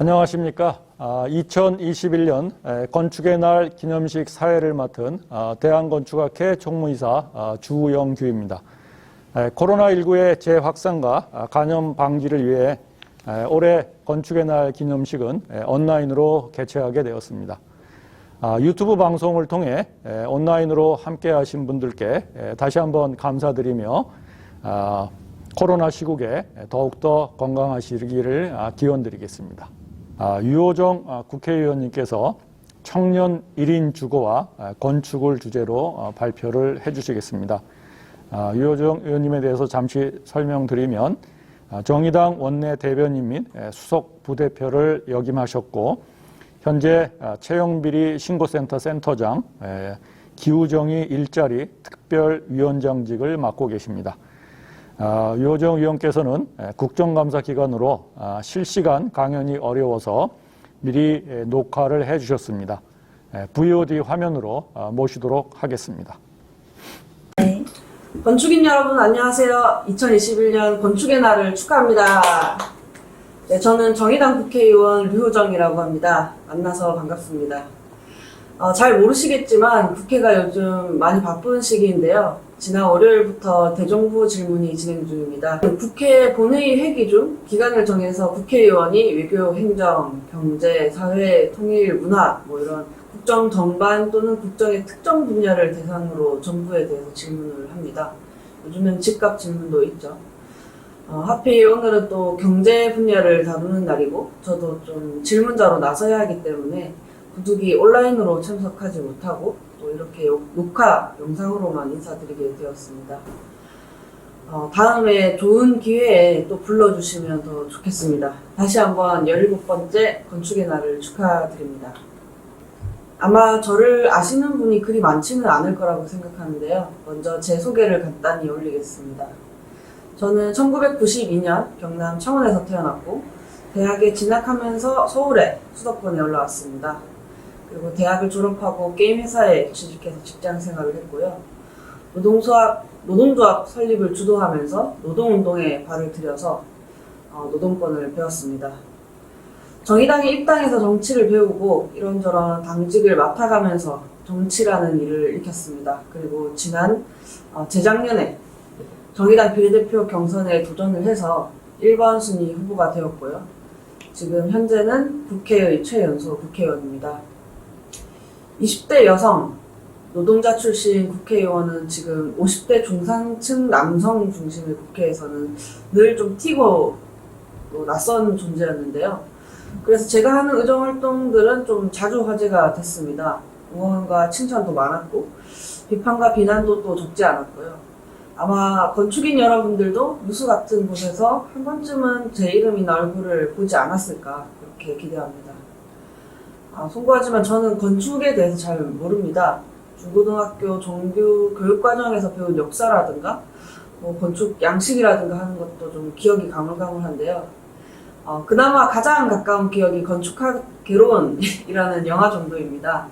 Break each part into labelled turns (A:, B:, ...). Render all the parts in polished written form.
A: 안녕하십니까. 2021년 건축의 날 기념식 사회를 맡은 대한건축학회 총무이사 주영규입니다. 코로나19의 재확산과 감염 방지를 위해 올해 건축의 날 기념식은 온라인으로 개최하게 되었습니다. 유튜브 방송을 통해 온라인으로 함께 하신 분들께 다시 한번 감사드리며 코로나 시국에 더욱더 건강하시기를 기원드리겠습니다. 유호정 국회의원님께서 청년 1인 주거와 건축을 주제로 발표를 해주시겠습니다. 유호정 의원님에 대해서 잠시 설명드리면 정의당 원내 대변인 및 수석 부대표를 역임하셨고 현재 채용비리 신고센터 센터장, 기후정의 일자리 특별위원장직을 맡고 계십니다. 유호정 의원께서는 국정감사 기간으로 실시간 강연이 어려워서 미리 녹화를 해주셨습니다. VOD 화면으로 모시도록 하겠습니다.
B: 네. 건축인 여러분 안녕하세요. 2021년 건축의 날을 축하합니다. 네, 저는 정의당 국회의원 류호정이라고 합니다. 만나서 반갑습니다. 잘 모르시겠지만 국회가 요즘 많이 바쁜 시기인데요. 지난 월요일부터 대정부 질문이 진행 중입니다. 국회 본회의 회기 중 기간을 정해서 국회의원이 외교, 행정, 경제, 사회, 통일, 문화 이런 국정 전반 또는 국정의 특정 분야를 대상으로 정부에 대해서 질문을 합니다. 요즘은 즉각 질문도 있죠. 하필 오늘은 또 경제 분야를 다루는 날이고 저도 좀 질문자로 나서야 하기 때문에 부득이 온라인으로 참석하지 못하고 또 이렇게 녹화 영상으로만 인사드리게 되었습니다. 다음에 좋은 기회에 또 불러주시면 더 좋겠습니다. 다시 한번 17번째 건축의 날을 축하드립니다. 아마 저를 아시는 분이 그리 많지는 않을 거라고 생각하는데요. 먼저 제 소개를 간단히 올리겠습니다. 저는 1992년 경남 창원에서 태어났고 대학에 진학하면서 서울에 수도권에 올라왔습니다. 그리고 대학을 졸업하고 게임 회사에 취직해서 직장 생활을 했고요. 노동조합 설립을 주도하면서 노동운동에 발을 들여서 노동권을 배웠습니다. 정의당에 입당해서 정치를 배우고 이런저런 당직을 맡아가면서 정치라는 일을 익혔습니다. 그리고 재작년에 정의당 비례대표 경선에 도전을 해서 1번 순위 후보가 되었고요. 지금 현재는 국회의 최연소 국회의원입니다. 20대 여성, 노동자 출신 국회의원은 지금 50대 중산층 남성 중심의 국회에서는 늘 좀 튀고 낯선 존재였는데요. 그래서 제가 하는 의정활동들은 좀 자주 화제가 됐습니다. 응원과 칭찬도 많았고 비판과 비난도 또 적지 않았고요. 아마 건축인 여러분들도 뉴스 같은 곳에서 한 번쯤은 제 이름이나 얼굴을 보지 않았을까 그렇게 기대합니다. 송구하지만 저는 건축에 대해서 잘 모릅니다. 중고등학교 정규 교육과정에서 배운 역사라든가 건축 양식이라든가 하는 것도 좀 기억이 가물가물한데요. 그나마 가장 가까운 기억이 건축학개론이라는 영화 정도입니다.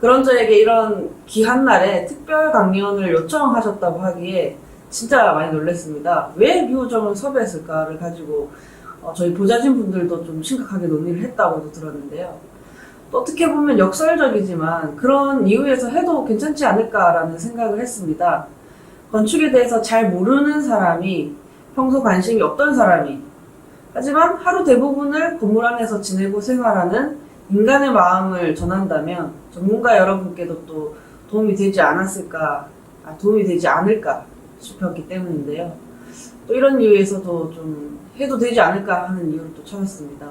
B: 그런 저에게 이런 귀한 날에 특별 강연을 요청하셨다고 하기에 진짜 많이 놀랐습니다. 왜 류호정을 섭외했을까를 가지고 저희 보좌진 분들도 좀 심각하게 논의를 했다고도 들었는데요. 또 어떻게 보면 역설적이지만 그런 이유에서 해도 괜찮지 않을까라는 생각을 했습니다. 건축에 대해서 잘 모르는 사람이 평소 관심이 없던 사람이 하지만 하루 대부분을 건물 안에서 지내고 생활하는 인간의 마음을 전한다면 전문가 여러분께도 또 도움이 되지 않을까 싶었기 때문인데요. 또 이런 이유에서도 좀 해도 되지 않을까 하는 이유를 또 찾았습니다.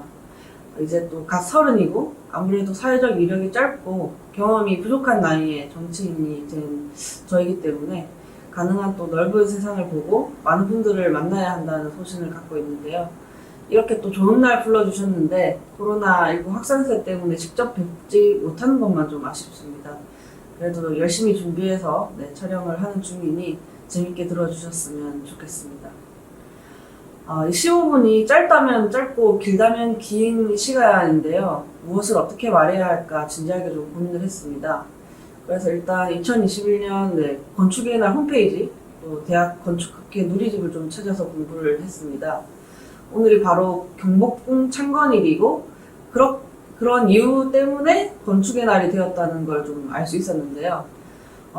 B: 이제 또 갓 30이고 아무래도 사회적 이력이 짧고 경험이 부족한 나이에 정치인이 된 저이기 때문에 가능한 또 넓은 세상을 보고 많은 분들을 만나야 한다는 소신을 갖고 있는데요. 이렇게 또 좋은 날 불러주셨는데 코로나19 확산세 때문에 직접 뵙지 못하는 것만 좀 아쉽습니다. 그래도 열심히 준비해서 촬영을 하는 중이니 재밌게 들어주셨으면 좋겠습니다. 15분이 짧다면 짧고 길다면 긴 시간인데요. 무엇을 어떻게 말해야 할까 진지하게 좀 고민을 했습니다. 그래서 일단 2021년 건축의 날 홈페이지 또 대학 건축학회 누리집을 좀 찾아서 공부를 했습니다. 오늘이 바로 경복궁 창건일이고 그런 이유 때문에 건축의 날이 되었다는 걸 좀 알 수 있었는데요.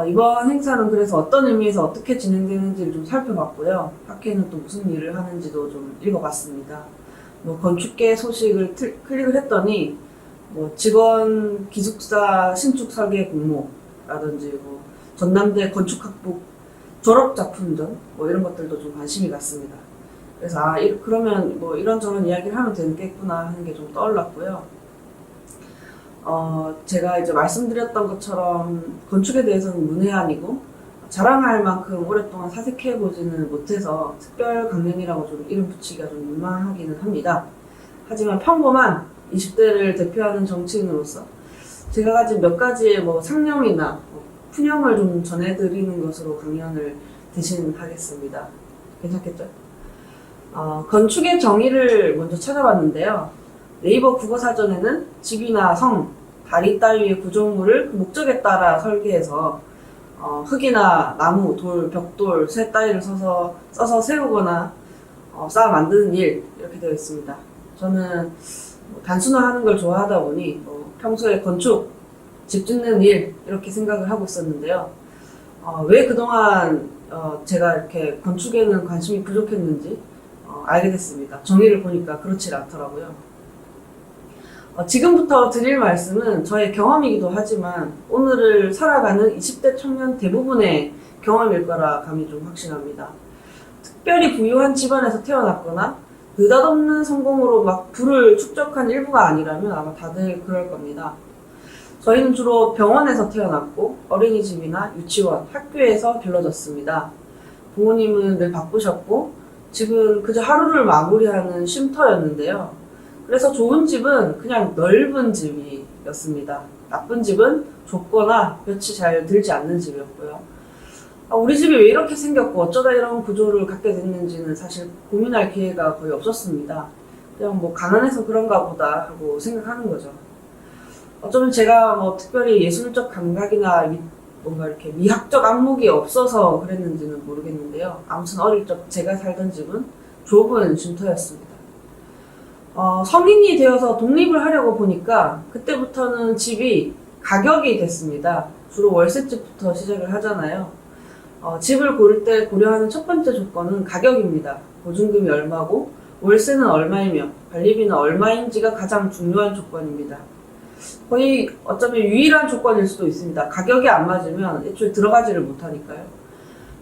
B: 이번 행사는 그래서 어떤 의미에서 어떻게 진행되는지를 좀 살펴봤고요. 학회는 또 무슨 일을 하는지도 좀 읽어봤습니다. 건축계 소식을 클릭을 했더니 직원 기숙사 신축 설계 공모라든지 전남대 건축학부 졸업작품전 이런 것들도 좀 관심이 갔습니다. 그래서 그러면 이런저런 이야기를 하면 되겠구나 하는 게 좀 떠올랐고요. 제가 이제 말씀드렸던 것처럼 건축에 대해서는 문외한이고 자랑할 만큼 오랫동안 사색해보지는 못해서 특별 강연이라고 좀 이름 붙이기가 좀 민망하기는 합니다. 하지만 평범한 20대를 대표하는 정치인으로서 제가 가진 몇 가지의 상념이나 푸념을 좀 전해드리는 것으로 강연을 대신하겠습니다. 괜찮겠죠? 건축의 정의를 먼저 찾아봤는데요. 네이버 국어사전에는 집이나 성, 다리 따위의 구조물을 그 목적에 따라 설계해서 흙이나 나무, 돌, 벽돌, 쇠 따위를 써서 세우거나 쌓아 만드는 일 이렇게 되어 있습니다. 저는 단순화하는 걸 좋아하다 보니 평소에 건축, 집 짓는 일 이렇게 생각을 하고 있었는데요. 왜 그동안 제가 이렇게 건축에는 관심이 부족했는지 알게 됐습니다. 정의를 보니까 그렇지 않더라고요. 지금부터 드릴 말씀은 저의 경험이기도 하지만 오늘을 살아가는 20대 청년 대부분의 경험일 거라 감히 좀 확신합니다. 특별히 부유한 집안에서 태어났거나 느닷없는 성공으로 막 부를 축적한 일부가 아니라면 아마 다들 그럴 겁니다. 저희는 주로 병원에서 태어났고 어린이집이나 유치원, 학교에서 길러졌습니다. 부모님은 늘 바쁘셨고 집은 그저 하루를 마무리하는 쉼터였는데요. 그래서 좋은 집은 그냥 넓은 집이었습니다. 나쁜 집은 좁거나 볕이 잘 들지 않는 집이었고요. 우리 집이 왜 이렇게 생겼고 어쩌다 이런 구조를 갖게 됐는지는 사실 고민할 기회가 거의 없었습니다. 그냥 가난해서 그런가 보다 하고 생각하는 거죠. 어쩌면 제가 특별히 예술적 감각이나 뭔가 이렇게 미학적 안목이 없어서 그랬는지는 모르겠는데요. 아무튼 어릴 적 제가 살던 집은 좁은 쉼터였습니다. 성인이 되어서 독립을 하려고 보니까 그때부터는 집이 가격이 됐습니다. 주로 월세집부터 시작을 하잖아요. 집을 고를 때 고려하는 첫 번째 조건은 가격입니다. 보증금이 얼마고 월세는 얼마이며 관리비는 얼마인지가 가장 중요한 조건입니다. 거의 어쩌면 유일한 조건일 수도 있습니다. 가격이 안 맞으면 애초에 들어가지를 못하니까요.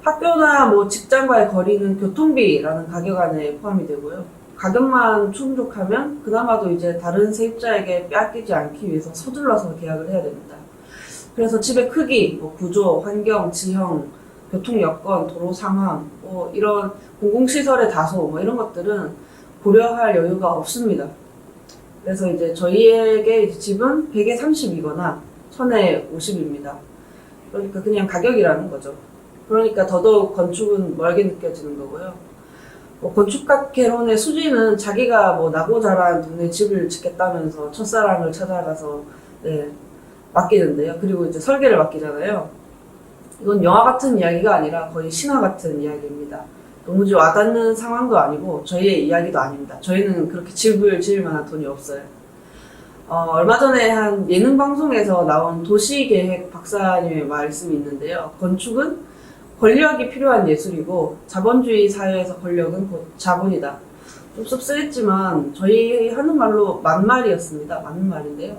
B: 학교나 직장과의 거리는 교통비라는 가격 안에 포함이 되고요. 가격만 충족하면 그나마도 이제 다른 세입자에게 빼앗기지 않기 위해서 서둘러서 계약을 해야 됩니다. 그래서 집의 크기, 구조, 환경, 지형, 교통 여건, 도로 상황, 이런 공공시설의 다소 이런 것들은 고려할 여유가 없습니다. 그래서 이제 저희에게 집은 100에 30이거나 1000에 50입니다. 그러니까 그냥 가격이라는 거죠. 그러니까 더더욱 건축은 멀게 느껴지는 거고요. 건축학개론의 수지는 자기가 나고 자란 동네 집을 짓겠다면서 첫사랑을 찾아가서 맡기는데요. 그리고 이제 설계를 맡기잖아요. 이건 영화 같은 이야기가 아니라 거의 신화 같은 이야기입니다. 도무지 와닿는 상황도 아니고 저희의 이야기도 아닙니다. 저희는 그렇게 집을 지을 만한 돈이 없어요. 얼마 전에 한 예능 방송에서 나온 도시계획 박사님의 말씀이 있는데요. 건축은 권력이 필요한 예술이고 자본주의 사회에서 권력은 곧 자본이다. 좀 씁쓸했지만 저희 하는 말로 맞말이었습니다. 맞는 말인데요.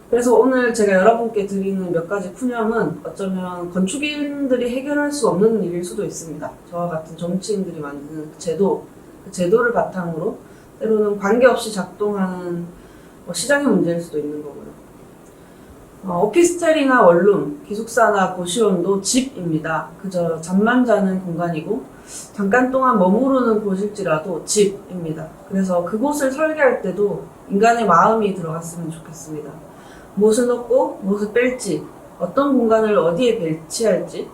B: 그래서 오늘 제가 여러분께 드리는 몇 가지 푸념은 어쩌면 건축인들이 해결할 수 없는 일일 수도 있습니다. 저와 같은 정치인들이 만드는 그 제도를 바탕으로 때로는 관계없이 작동하는 시장의 문제일 수도 있는 거고요. 오피스텔이나 원룸, 기숙사나 고시원도 집입니다. 그저 잠만 자는 공간이고 잠깐 동안 머무르는 곳일지라도 집입니다. 그래서 그곳을 설계할 때도 인간의 마음이 들어갔으면 좋겠습니다. 무엇을 넣고 무엇을 뺄지, 어떤 공간을 어디에 배치할지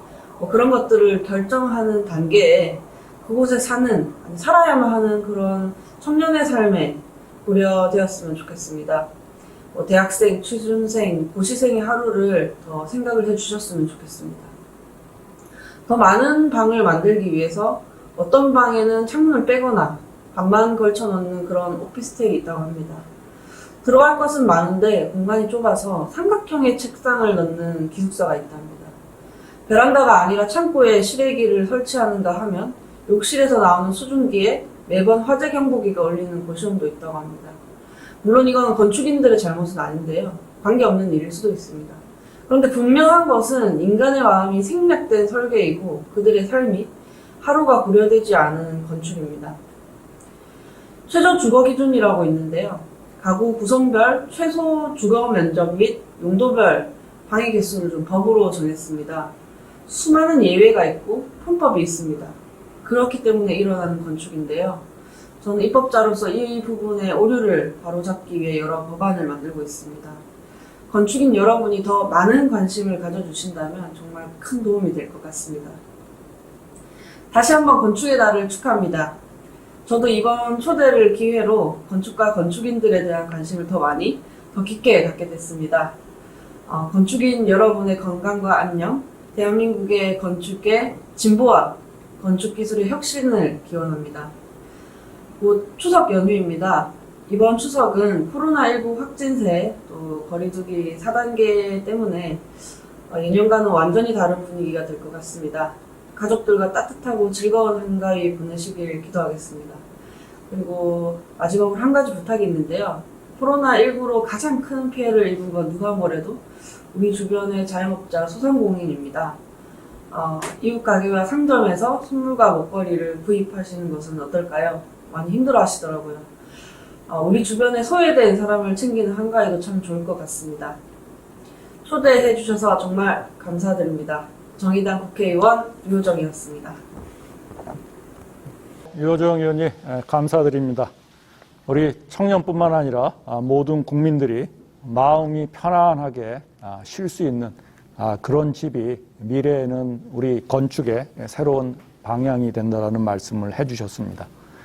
B: 그런 것들을 결정하는 단계에 그곳에 살아야만 하는 그런 청년의 삶에 고려되었으면 좋겠습니다. 대학생, 취준생, 고시생의 하루를 더 생각을 해주셨으면 좋겠습니다. 더 많은 방을 만들기 위해서 어떤 방에는 창문을 빼거나 반만 걸쳐 놓는 그런 오피스텔이 있다고 합니다. 들어갈 것은 많은데 공간이 좁아서 삼각형의 책상을 넣는 기숙사가 있답니다. 베란다가 아니라 창고에 실외기를 설치하는가 하면 욕실에서 나오는 수증기에 매번 화재 경보기가 울리는 고시원도 있다고 합니다. 물론 이건 건축인들의 잘못은 아닌데요. 관계없는 일일 수도 있습니다. 그런데 분명한 것은 인간의 마음이 생략된 설계이고 그들의 삶이 하루가 고려되지 않은 건축입니다. 최저 주거 기준이라고 있는데요. 가구 구성별 최소 주거 면적 및 용도별 방해 개수를 좀 법으로 정했습니다. 수많은 예외가 있고 편법이 있습니다. 그렇기 때문에 일어나는 건축인데요. 저는 입법자로서 이 부분의 오류를 바로잡기 위해 여러 법안을 만들고 있습니다. 건축인 여러분이 더 많은 관심을 가져주신다면 정말 큰 도움이 될 것 같습니다. 다시 한번 건축의 날을 축하합니다. 저도 이번 초대를 기회로 건축과 건축인들에 대한 관심을 더 많이, 더 깊게 갖게 됐습니다. 건축인 여러분의 건강과 안녕, 대한민국의 건축의 진보와 건축기술의 혁신을 기원합니다. 곧 추석 연휴입니다. 이번 추석은 코로나19 확진세, 또 거리두기 4단계 때문에 예년과는 완전히 다른 분위기가 될 것 같습니다. 가족들과 따뜻하고 즐거운 한가위 보내시길 기도하겠습니다. 그리고 마지막으로 한 가지 부탁이 있는데요. 코로나19로 가장 큰 피해를 입은 건 누가 뭐래도 우리 주변의 자영업자 소상공인입니다. 이웃 가게와 상점에서 선물과 먹거리를 구입하시는 것은 어떨까요? 많이 힘들어 하시더라고요. 우리 주변에 소외된 사람을 챙기는 한가위도 참 좋을 것 같습니다. 초대해 주셔서 정말 감사드립니다. 정의당 국회의원 유호정이었습니다.
A: 유호정 의원님 감사드립니다. 우리 청년뿐만 아니라 모든 국민들이 마음이 편안하게 쉴 수 있는 그런 집이 미래에는 우리 건축의 새로운 방향이 된다는 말씀을 해주셨습니다.